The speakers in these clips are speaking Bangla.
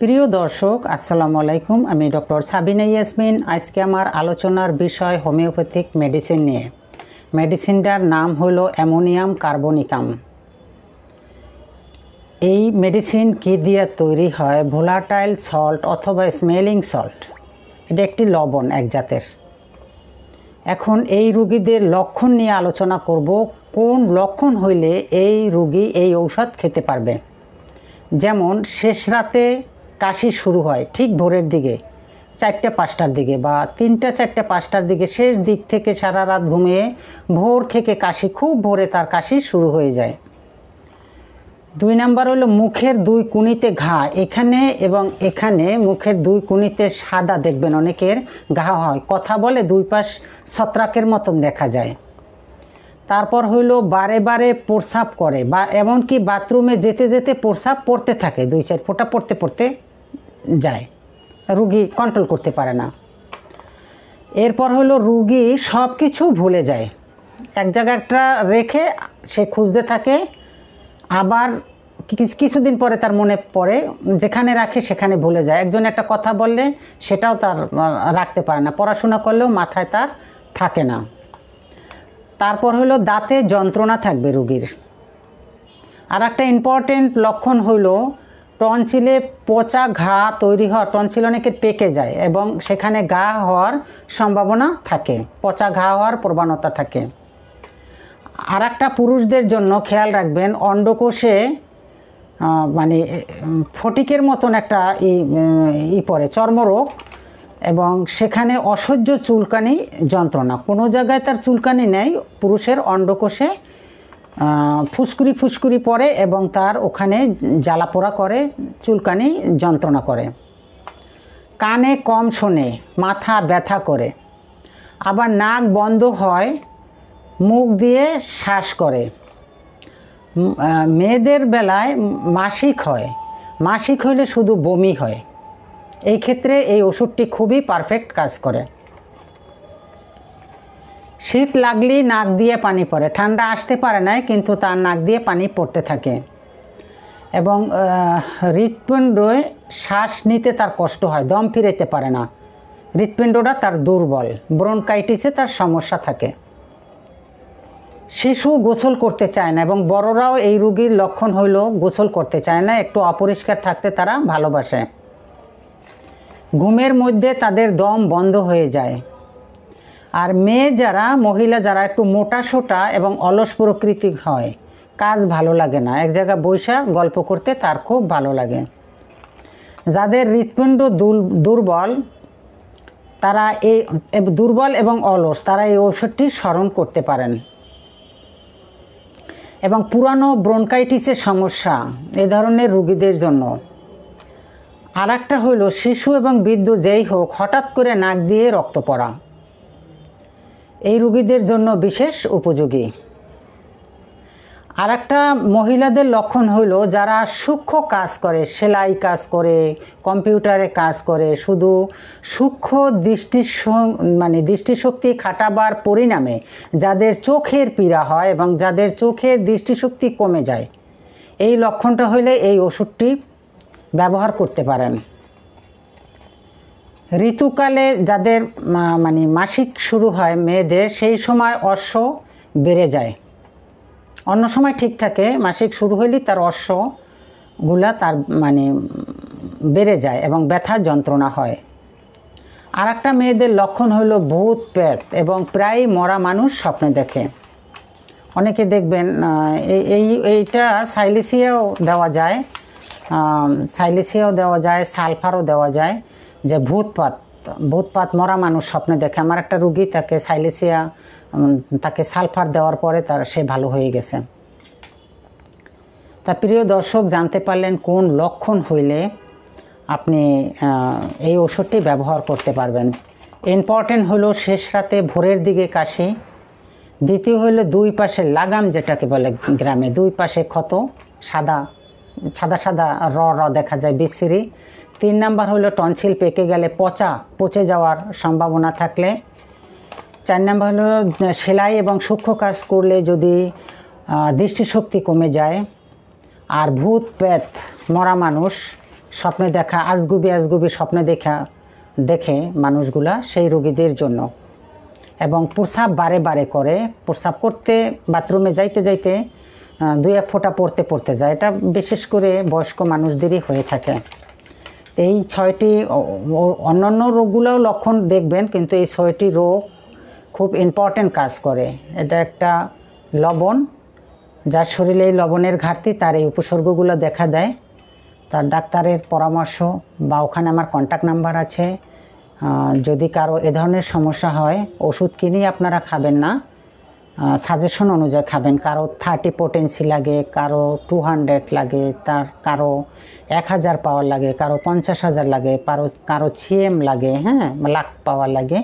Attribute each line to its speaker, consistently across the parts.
Speaker 1: প্রিয় দর্শক, আসসালামু আলাইকুম। আমি ডক্টর সাবিনা ইয়াসমিন। আজকে আমার আলোচনার বিষয় হোমিওপ্যাথিক মেডিসিন নিয়ে। মেডিসিনটার নাম হলো অ্যামোনিয়াম কার্বনিকাম। এই মেডিসিন কি দিয়ে তৈরি হয়? ভোলাটাইল সল্ট অথবা স্মেলিং সল্ট। এটা একটি লবণ এক জাতের। এখন এই রোগীদের লক্ষণ নিয়ে আলোচনা করব। কোন লক্ষণ হইলে এই রোগী এই ঔষধ খেতে পারবে? যেমন শেষ রাতে কাশি শুরু হয় ঠিক ভোরের দিকে 4-5টার দিকে, বা 3-4-5টার দিকে, শেষ দিক থেকে সারা রাত ঘুমিয়ে ভোর থেকে কাশি, খুব ভোরে তার কাশি শুরু হয়ে যায়। 2 নাম্বার হলো মুখের 2 কুনিতে ঘা, এখানে এবং এখানে মুখের 2 কুনিতে সাদা, দেখবেন অনেকের ঘা হয়, কথা বলে 2 পাশ ছত্রাকের মতন দেখা যায়। তারপর হইল বারে বারে প্রস্রাব করে, বা এমনকি বাথরুমে যেতে যেতে প্রস্রাব পড়তে থাকে, 2-4 ফোঁটা পড়তে পড়তে যায়, রুগী কন্ট্রোল করতে পারে না। এরপর হলো রুগী সব কিছু ভুলে যায়, এক জায়গাটা রেখে সে খুঁজতে থাকে, আবার কিছুদিন পরে তার মনে পড়ে, যেখানে রাখে সেখানে ভুলে যায়। একজন একটা কথা বললে সেটাও তার রাখতে পারে না, পড়াশোনা করলেও মাথায় তার থাকে না। তারপর হলো দাঁতে যন্ত্রণা থাকবে রুগীর। আর একটা ইম্পর্টেন্ট লক্ষণ হলো টনসিলে পচা ঘা তৈরি হওয়া, টনসিল অনেকের পেকে যায় এবং সেখানে ঘা হওয়ার সম্ভাবনা থাকে, পচা ঘা হওয়ার প্রবণতা থাকে। আর একটা পুরুষদের জন্য খেয়াল রাখবেন, অন্ডকোষে মানে ফটিকের মতন একটা পড়ে, চর্মরোগ, এবং সেখানে অসহ্য চুলকানি যন্ত্রণা। কোনো জায়গায় তার চুলকানি নেই, পুরুষের অন্ডকোষে ফুসকুরি ফুসকুরি পড়ে এবং তার ওখানে জ্বালাপোড়া করে, চুলকানি যন্ত্রণা করে। কানে কম শোনে, মাথা ব্যথা করে, আবার নাক বন্ধ হয়, মুখ দিয়ে শ্বাস করে। মেয়েদের বেলায় মাসিক হয়, মাসিক হইলে শুধু বমি হয়। এই ক্ষেত্রে এই ওষুধটি খুবই পারফেক্ট কাজ করে। শীত লাগলেই নাক দিয়ে পানি পড়ে, ঠান্ডা আসতে পারে না কিন্তু তার নাক দিয়ে পানি পড়তে থাকে। এবং হৃৎপিণ্ডে শ্বাস নিতে তার কষ্ট হয়, দম ফিরাইতে পারে না, হৃৎপিণ্ডটা তার দুর্বল, ব্রনকাইটিসে তার সমস্যা থাকে। শিশু গোসল করতে চায় না এবং বড়রাও এই রোগীর লক্ষণ হইল গোসল করতে চায় না, একটু অপরিষ্কার থাকতে তারা ভালোবাসে। ঘুমের মধ্যে তাদের দম বন্ধ হয়ে যায়। আর মেয়ে যারা, মহিলা যারা একটু মোটা সোটা এবং অলস প্রকৃতি হয়, কাজ ভালো লাগে না, এক জায়গায় বৈশা গল্প করতে তার খুব ভালো লাগে। যাদের হৃৎপিণ্ড দুর্বল, তারা এই দুর্বল এবং অলস, তারা এই ওষুধটি স্মরণ করতে পারেন। এবং পুরানো ব্রনকাইটিসের সমস্যা এ ধরনের রোগীদের জন্য। আর একটা হইল শিশু এবং বৃদ্ধ যেই হোক, হঠাৎ করে নাক দিয়ে রক্ত পড়া, এই রোগীদের জন্য বিশেষ উপযোগী। আর একটা মহিলাদের লক্ষণ হইল যারা সূক্ষ্ম কাজ করে, সেলাই কাজ করে, কম্পিউটারে কাজ করে, শুধু সূক্ষ্ম দৃষ্টিশক্তি খাটাবার পরিণামে যাদের চোখের পীড়া হয় এবং যাদের চোখের দৃষ্টিশক্তি কমে যায়, এই লক্ষণটা হইলে এই ওষুধটি ব্যবহার করতে পারেন। ঋতুকালে যাদের মাসিক শুরু হয় মেয়েদের, সেই সময় অশ্ব বেড়ে যায়, অন্য সময় ঠিক থাকে, মাসিক শুরু হইলেই তার অশ্বগুলা তার বেড়ে যায় এবং ব্যথা যন্ত্রণা হয়। আর একটা মেয়েদের লক্ষণ হইল ভূত প্রেত এবং প্রায় মরা মানুষ স্বপ্নে দেখে। অনেকে দেখবেন এইটা সাইলিসিয়াও দেওয়া যায়, সালফারও দেওয়া যায়, যে ভূতপাত মরা মানুষ স্বপ্নে দেখে। আমার একটা রুগী, তাকে সাইলিসিয়া, তাকে সালফার দেওয়ার পরে সে ভালো হয়ে গেছে। তা প্রিয় দর্শক, জানতে পারলেন কোন লক্ষণ হইলে আপনি এই ওষুধটি ব্যবহার করতে পারবেন। ইম্পর্টেন্ট হলো শেষ রাতে ভোরের দিকে কাশি, দ্বিতীয় হলো 2 পাশে লাগাম, যেটাকে বলে গ্রামে 2 পাশে ক্ষত, সাদা সাদা র দেখা যায়, বিশ্রী। 3 নাম্বার হলো টনসিল পেকে গেলে পচে যাওয়ার সম্ভাবনা থাকলে। 4 নম্বর হলো সেলাই এবং সূক্ষ্ম কাজ করলে যদি দৃষ্টিশক্তি কমে যায়, আর ভূত প্রেত মরা মানুষ স্বপ্নে দেখা আজগুবি স্বপ্নে দেখে মানুষগুলা সেই রোগীদের জন্য। এবং প্রস্রাব বারে করে, প্রস্রাব করতে বাথরুমে যাইতে 2-1 ফোঁটা পড়তে যায়, এটা বিশেষ করে বয়স্ক মানুষদেরই হয়ে থাকে। এই 6টি অন্যান্য রোগগুলোও লক্ষণ দেখবেন, কিন্তু এই 6টি রোগ খুব ইম্পর্ট্যান্ট কাজ করে। এটা একটা লবণ, যার শরীরে এই লবণের ঘাটতি তার এই উপসর্গগুলো দেখা দেয়। তার ডাক্তারের পরামর্শ বা ওখানে আমার কন্ট্যাক্ট নাম্বার আছে, যদি কারো এ ধরনের সমস্যা হয় ওষুধ কিনেই আপনারা খাবেন না, সাজেশন অনুযায়ী খাবেন। কারো 30 পোটেন্সি লাগে, কারো 200 লাগে, কারো 1000 পাওয়ার লাগে, কারো 50,000 লাগে, কারো CM লাগে, লাখ পাওয়ার লাগে।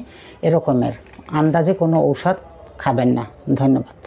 Speaker 1: এরকমের আন্দাজে কোনো ঔষধ খাবেন না। ধন্যবাদ।